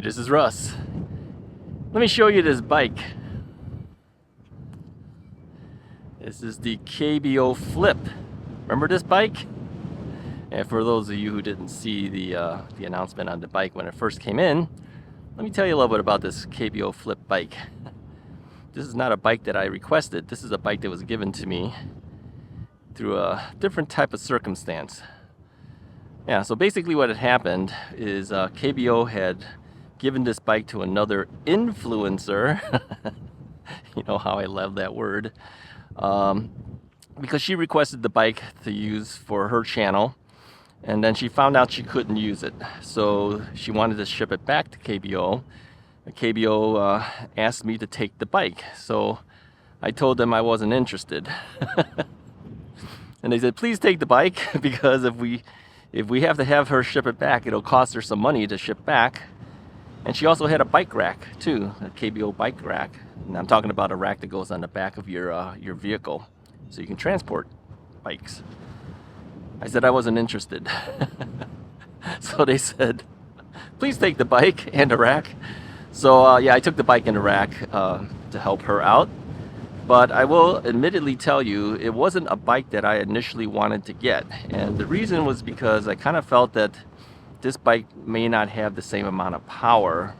this is Russ. Let me show you this bike. This is the KBO Flip. Remember this bike? And for those of you who didn't see the announcement on the bike when it first came in, let me tell you a little bit about this KBO Flip bike. This is not a bike that I requested. This is a bike that was given to me through a different type of circumstance. Yeah, so basically what had happened is KBO had given this bike to another influencer. You know how I love that word. Because she requested the bike to use for her channel, and then she found out she couldn't use it. So she wanted to ship it back to KBO. KBO asked me to take the bike. So I told them I wasn't interested. And they said, please take the bike, because if we have to have her ship it back, it'll cost her some money to ship back. And she also had a bike rack too, a KBO bike rack. And I'm talking about a rack that goes on the back of your vehicle, so you can transport bikes. I said I wasn't interested. So they said, please take the bike and the rack. So yeah, I took the bike and the rack to help her out. But I will admittedly tell you, it wasn't a bike that I initially wanted to get. And the reason was because I kind of felt that this bike may not have the same amount of power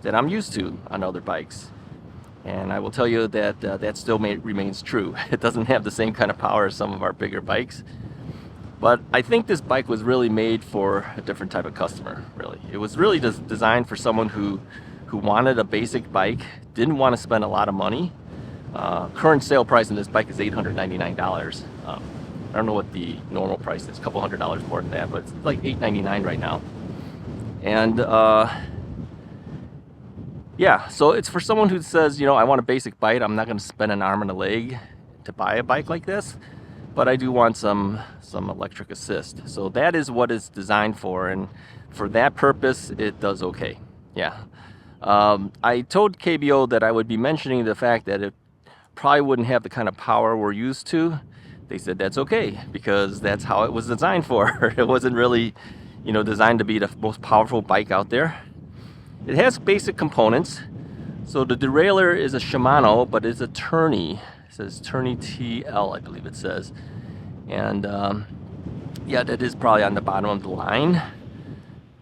that I'm used to on other bikes. And I will tell you that that still remains true. It doesn't have the same kind of power as some of our bigger bikes. But I think this bike was really made for a different type of customer, really. It was really designed for someone who wanted a basic bike, didn't want to spend a lot of money. Current sale price on this bike is $899. I don't know what the normal price is, a couple $100 more than that, but it's like $899 right now. And yeah, so it's for someone who says, you know, I want a basic bike. I'm not going to spend an arm and a leg to buy a bike like this, but I do want some electric assist. So that is what it's designed for, and for that purpose, it does okay. Yeah. I told KBO that I would be mentioning the fact that it probably wouldn't have the kind of power we're used to. They said that's okay, because that's how it was designed for. It wasn't really, you know, designed to be the most powerful bike out there. It has basic components. So the derailleur is a Shimano, but it's a Tourney. It says Tourney TL, I believe it says. And yeah, that is probably on the bottom of the line.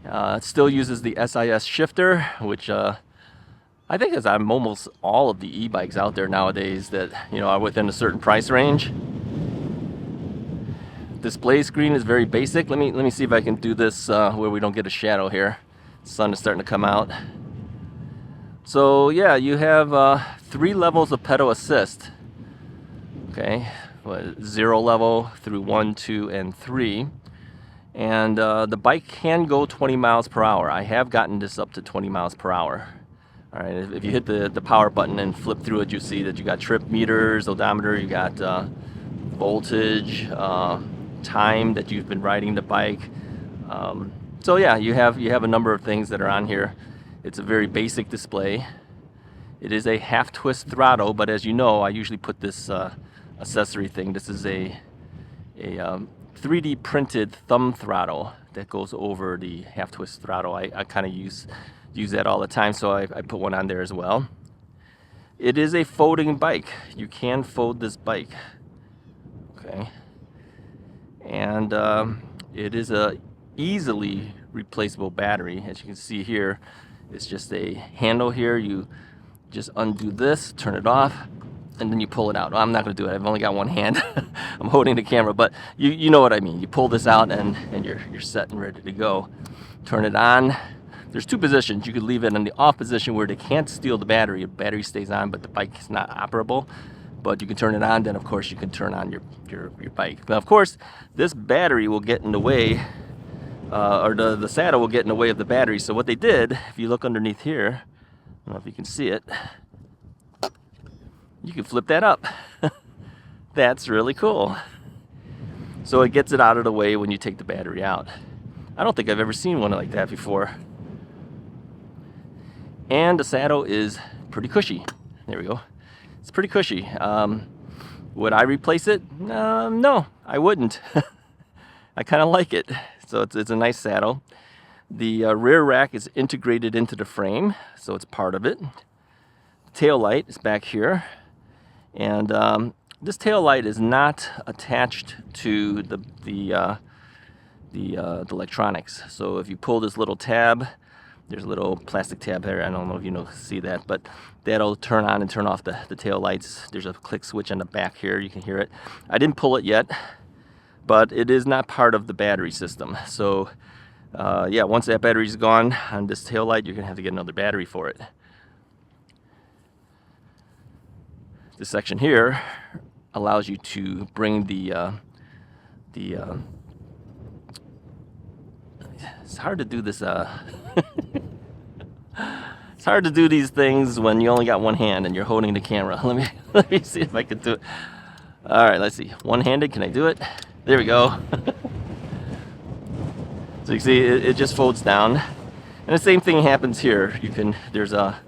It still uses the SIS shifter, which I think is on almost all of the e-bikes out there nowadays that, you know, are within a certain price range. Display screen is very basic. Let me see if I can do this where we don't get a shadow here. The sun is starting to come out. So yeah, you have 3 levels of pedal assist. Okay, 0 level through 1, 2, and 3. And the bike can go 20 miles per hour. I have gotten this up to 20 miles per hour. All right, if you hit the power button and flip through it, you see that you got trip meters, odometer, you got voltage, time that you've been riding the bike. So yeah, you have a number of things that are on here. It's a very basic display. It is a half twist throttle, but as you know, I usually put this accessory thing. This is a 3D printed thumb throttle that goes over the half twist throttle. I kind of use that all the time, so I put one on there as well. It is a folding bike. You can fold this bike. Okay. And it is a easily replaceable battery. As you can see here, it's just a handle here. You just undo this, turn it off, and then you pull it out. Well, I'm not going to do it. I've only got one hand. I'm holding the camera, but you know what I mean. You pull this out and you're set and ready to go. Turn it on. There's 2 positions. You could leave it in the off position where they can't steal the battery. The battery stays on, but the bike is not operable. But you can turn it on. Then, of course, you can turn on your bike. Now, of course, this battery will get in the way, or the saddle will get in the way of the battery. So what they did, if you look underneath here, I don't know if you can see it, you can flip that up. That's really cool. So it gets it out of the way when you take the battery out. I don't think I've ever seen one like that before. And the saddle is pretty cushy. There we go. It's pretty cushy. Would I replace it? No, I wouldn't. I kind of like it. So it's a nice saddle. The rear rack is integrated into the frame, so it's part of it. Tail light is back here, and this tail light is not attached to the electronics. So if you pull this little tab, there's a little plastic tab there. I don't know if you see that, but that'll turn on and turn off the tail lights. There's a click switch on the back here. You can hear it. I didn't pull it yet, but it is not part of the battery system. So yeah, once that battery's gone on this tail light, you're gonna have to get another battery for it. This section here allows you to bring it's hard to do this it's hard to do these things when you only got one hand and you're holding the camera. Let me see if I can do it. All right, let's see. One-handed, can I do it? There we go. So you can see it just folds down, and the same thing happens here. There's a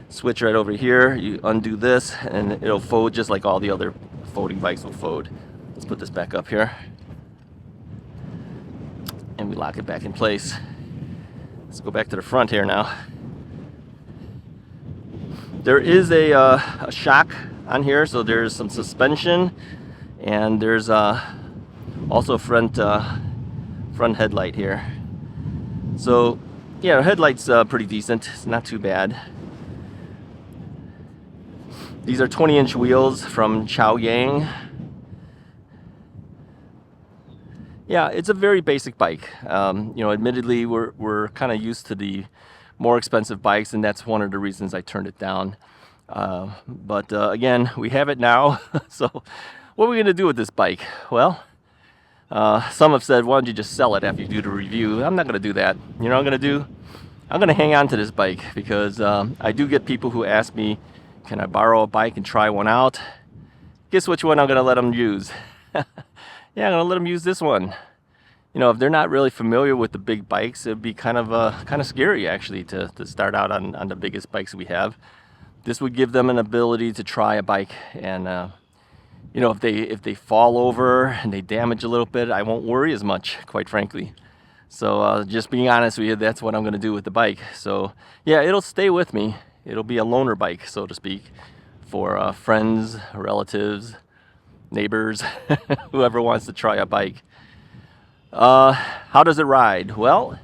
switch right over here. You undo this and it'll fold just like all the other folding bikes will fold. Let's put this back up here, and we lock it back in place. Let's go back to the front here now. There is a shock on here, so there's some suspension, and there's also front headlight here. So yeah, headlight's pretty decent. It's not too bad. These are 20-inch wheels from Chaoyang. Yeah, it's a very basic bike. You know, admittedly, we're kind of used to the more expensive bikes, and that's one of the reasons I turned it down. But again, we have it now. So what are we gonna do with this bike? Well, some have said, why don't you just sell it after you do the review? I'm not gonna do that. You know what I'm gonna do? I'm gonna hang on to this bike because I do get people who ask me, can I borrow a bike and try one out? Guess which one I'm gonna let them use? Yeah, I'm gonna let them use this one. You know, if they're not really familiar with the big bikes, it'd be kind of scary actually to start out on the biggest bikes we have. This would give them an ability to try a bike, and you know, if they fall over and they damage a little bit, I won't worry as much, quite frankly. So just being honest with you, that's what I'm gonna do with the bike. So yeah, it'll stay with me. It'll be a loaner bike, so to speak, for friends, relatives, neighbors, whoever wants to try a bike. How does it ride? Well,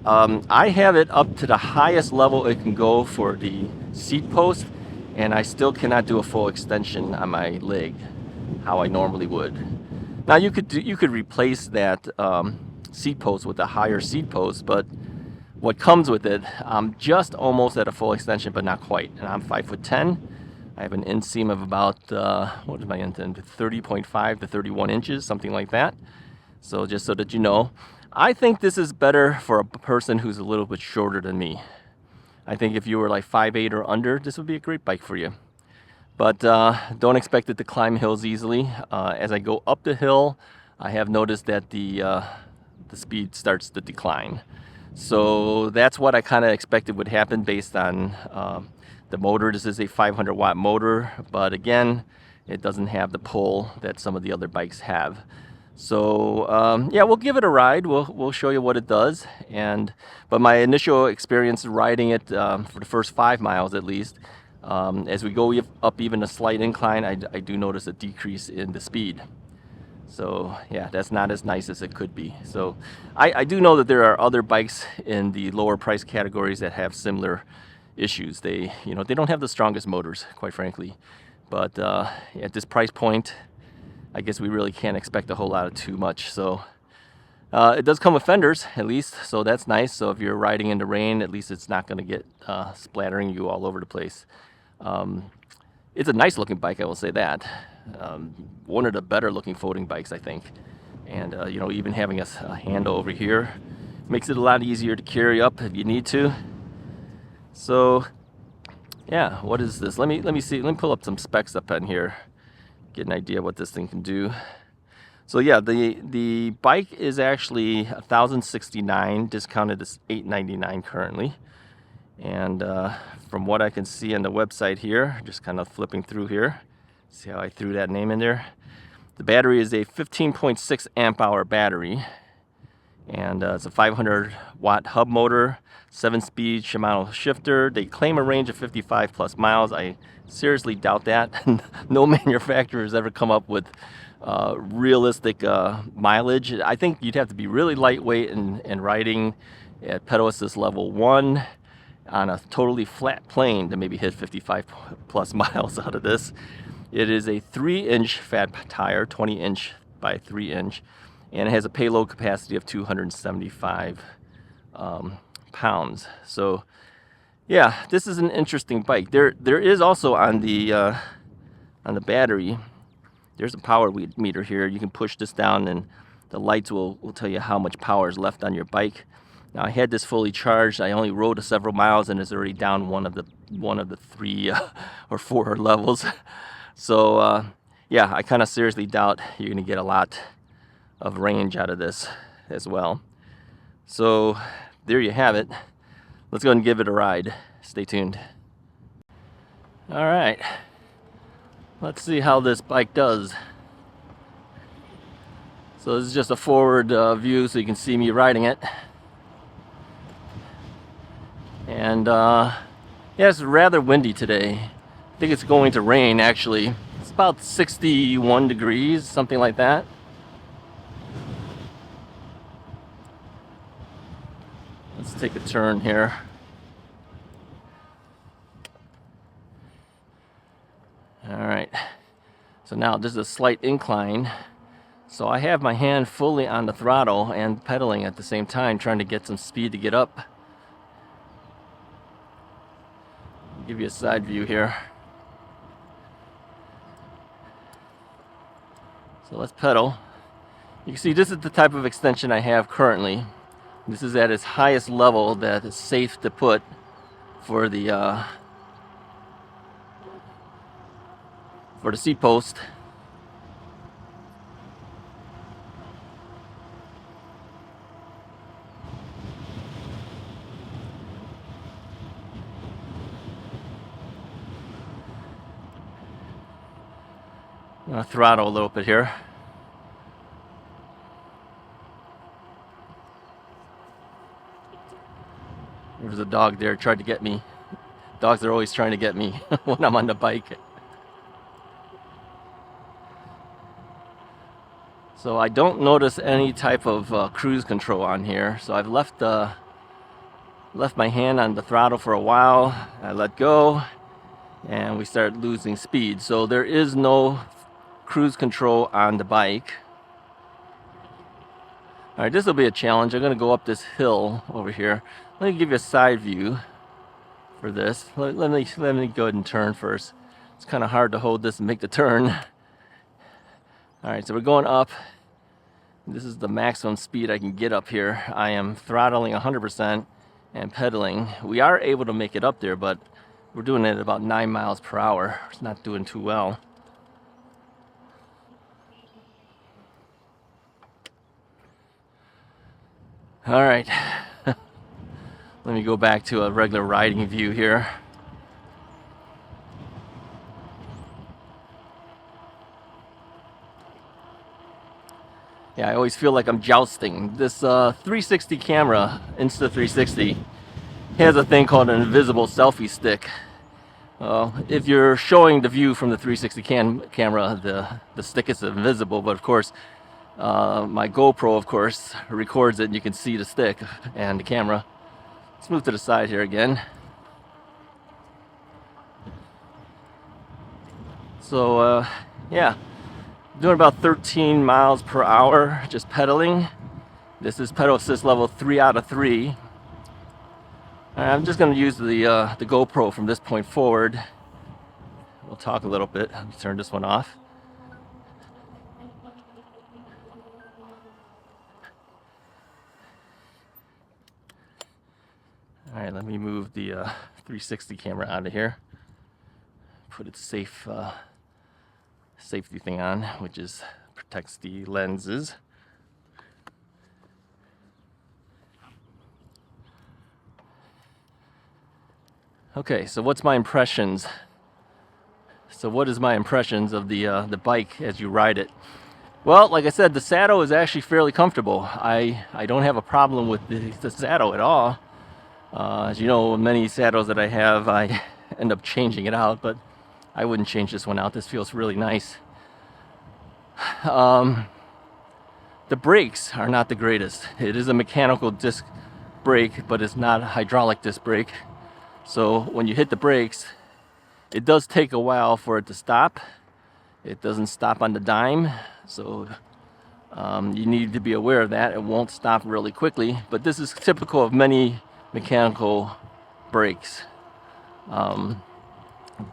I have it up to the highest level it can go for the seat post, and I still cannot do a full extension on my leg how I normally would. Now you could replace that seat post with a higher seat post, but what comes with it, I'm just almost at a full extension, but not quite. And I'm 5'10". I have an inseam of about what is my inseam? 30.5 to 31 inches, something like that. So just so that you know, I think this is better for a person who's a little bit shorter than me. I think if you were like 5'8" or under, this would be a great bike for you. But don't expect it to climb hills easily. As I go up the hill, I have noticed that the speed starts to decline. So that's what I kind of expected would happen based on the motor. This is a 500 watt motor, but again, it doesn't have the pull that some of the other bikes have. So yeah, we'll give it a ride. We'll show you what it does. But my initial experience riding it for the first 5 miles at least, as we go up even a slight incline, I do notice a decrease in the speed. So yeah, that's not as nice as it could be. So I do know that there are other bikes in the lower price categories that have similar issues. They don't have the strongest motors, quite frankly. But at this price point, I guess we really can't expect a whole lot of too much. So it does come with fenders, at least, so that's nice. So if you're riding in the rain, at least it's not going to get splattering you all over the place. It's a nice looking bike, I will say that. One of the better looking folding bikes, I think. And you know, even having a handle over here makes it a lot easier to carry up if you need to. So yeah, what is this? Let me see. Let me pull up some specs up in here, get an idea what this thing can do. So yeah, the bike is actually $1,069, discounted to $899 currently. And from what I can see on the website here, just kind of flipping through here, see how I threw that name in there. The battery is a 15.6 amp hour battery, And it's a 500-watt hub motor, 7-speed Shimano shifter. They claim a range of 55 plus miles. I seriously doubt that. No manufacturer has ever come up with realistic mileage. I think you'd have to be really lightweight and riding at pedal assist level 1 on a totally flat plane to maybe hit 55 plus miles out of this. It is a 3-inch fat tire, 20-inch by 3-inch, and it has a payload capacity of 275 pounds. So yeah, this is an interesting bike. There is also on the battery, there's a power meter here. You can push this down and the lights will tell you how much power is left on your bike. Now I had this fully charged. I only rode several miles and it's already down one of the 3 or 4 levels. So yeah, I kind of seriously doubt you're gonna get a lot of range out of this as well. So there you have it. Let's go and give it a ride. Stay tuned. All right, let's see how this bike does. So this is just a forward view so you can see me riding it. And yeah, it's rather windy today. I think it's going to rain actually. It's about 61 degrees, something like that. Let's take a turn here. All right, so now this is a slight incline. So I have my hand fully on the throttle and pedaling at the same time, trying to get some speed to get up. I'll give you a side view here. So let's pedal. You can see this is the type of extension I have currently. This is at its highest level that is safe to put for the seat post. I'm gonna throttle a little bit here. There was a dog there, tried to get me. Dogs are always trying to get me when I'm on the bike. So I don't notice any type of cruise control on here. So I've left my hand on the throttle for a while. I let go and we start losing speed. So there is no cruise control on the bike. All right, this will be a challenge. I'm gonna go up this hill over here. Let me give you a side view for this. Let me go ahead and turn first. It's kind of hard to hold this and make the turn. All right, so we're going up. This is the maximum speed I can get up here. I am throttling 100% and pedaling. We are able to make it up there, but we're doing it at about 9 miles per hour. It's not doing too well. All right, let me go back to a regular riding view here. Yeah, I always feel like I'm jousting. This 360 camera, Insta360, has a thing called an invisible selfie stick. If you're showing the view from the 360 camera, the stick is invisible, but of course, my GoPro, of course, records it and you can see the stick and the camera. Let's move to the side here again. So, yeah, doing about 13 miles per hour, just pedaling. This is pedal assist level 3 out of 3. I'm just going to use the GoPro from this point forward. We'll talk a little bit. Let me turn this one off. All right, let me move the 360 camera out of here. Put its safety thing on, which protects the lenses. Okay, so what's my impressions? So what is my impressions of the bike as you ride it? Well, like I said, the saddle is actually fairly comfortable. I don't have a problem with the saddle at all. As you know, many saddles that I have, I end up changing it out, but I wouldn't change this one out. This feels really nice. The brakes are not the greatest. It is a mechanical disc brake, but it's not a hydraulic disc brake. So when you hit the brakes, it does take a while for it to stop. It doesn't stop on the dime, so you need to be aware of that. It won't stop really quickly, but this is typical of many mechanical brakes.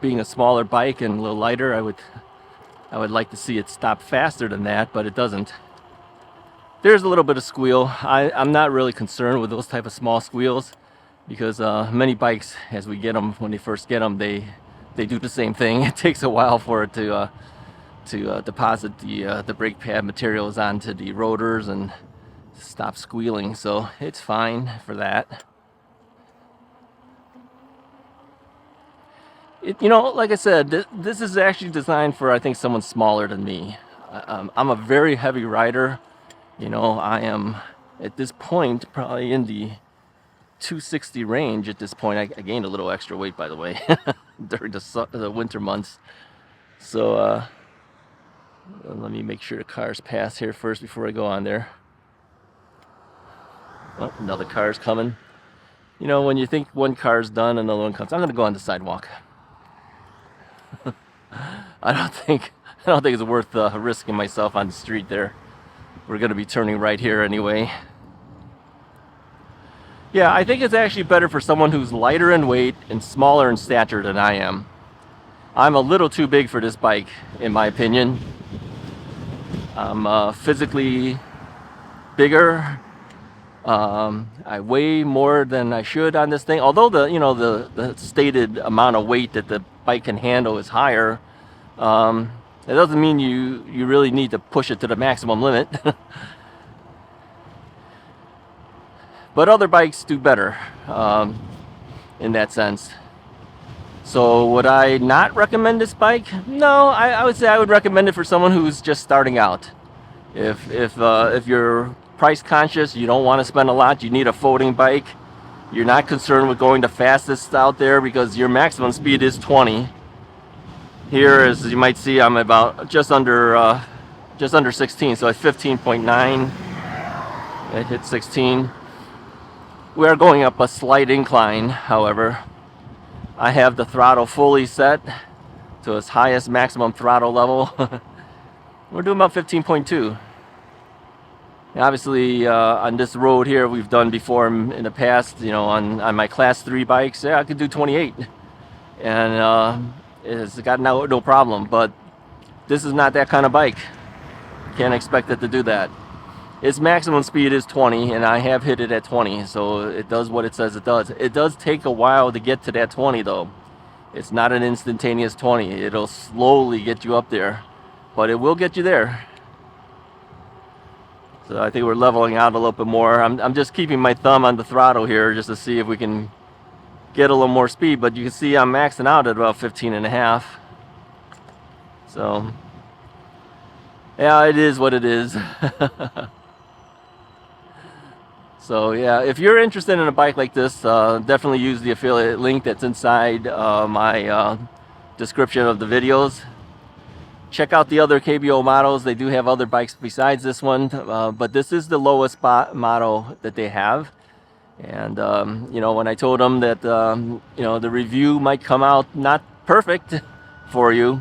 Being a smaller bike and a little lighter, I would like to see it stop faster than that, but it doesn't. There's a little bit of squeal. I'm not really concerned with those type of small squeals, because many bikes, as we get them, when they first get them, they do the same thing. It takes a while for it to deposit the brake pad materials onto the rotors and stop squealing, so it's fine for that. You know, like I said, this is actually designed for, I think, someone smaller than me. I'm a very heavy rider. You know, I am at this point probably in the 260 range at this point. I gained a little extra weight, by the way, during the winter months. So let me make sure the cars pass here first before I go on there. Oh, another car's coming. You know, when you think one car's done, another one comes. I'm going to go on the sidewalk. I don't think it's worth risking myself on the street there. We're going to be turning right here anyway. Yeah, I think it's actually better for someone who's lighter in weight and smaller in stature than I am. I'm a little too big for this bike, in my opinion. I'm physically bigger. I weigh more than I should on this thing. Although the stated amount of weight that the bike can handle is higher, it doesn't mean you really need to push it to the maximum limit. But other bikes do better in that sense. So would I not recommend this bike? No, I would say I would recommend it for someone who's just starting out. If you're price conscious, you don't want to spend a lot, you need a folding bike, you're not concerned with going the fastest out there, because your maximum speed is 20. Here, as you might see, I'm about just under 16, so at 15.9. I hit 16. We are going up a slight incline, however. I have the throttle fully set to its highest maximum throttle level. We're doing about 15.2. Obviously, on this road here, we've done before in the past, you know, on my class 3 bikes, yeah, I could do 28. And it's got no problem, but this is not that kind of bike. Can't expect it to do that. Its maximum speed is 20, and I have hit it at 20, so it does what it says it does. It does take a while to get to that 20, though. It's not an instantaneous 20. It'll slowly get you up there, but it will get you there. So I think we're leveling out a little bit more. I'm just keeping my thumb on the throttle here just to see if we can get a little more speed, but you can see I'm maxing out at about 15.5. So yeah, it is what it is. So yeah, if you're interested in a bike like this, definitely use the affiliate link that's inside my description of the videos. Check out the other KBO models. They do have other bikes besides this one, but this is the lowest model that they have. And you know, when I told them that you know, the review might come out not perfect for you,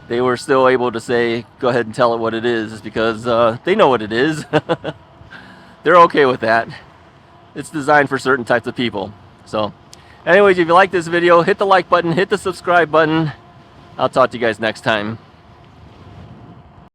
they were still able to say, go ahead and tell it what it is, because they know what it is. They're okay with that. It's designed for certain types of people. So anyways, if you like this video, hit the like button, hit the subscribe button. I'll talk to you guys next time.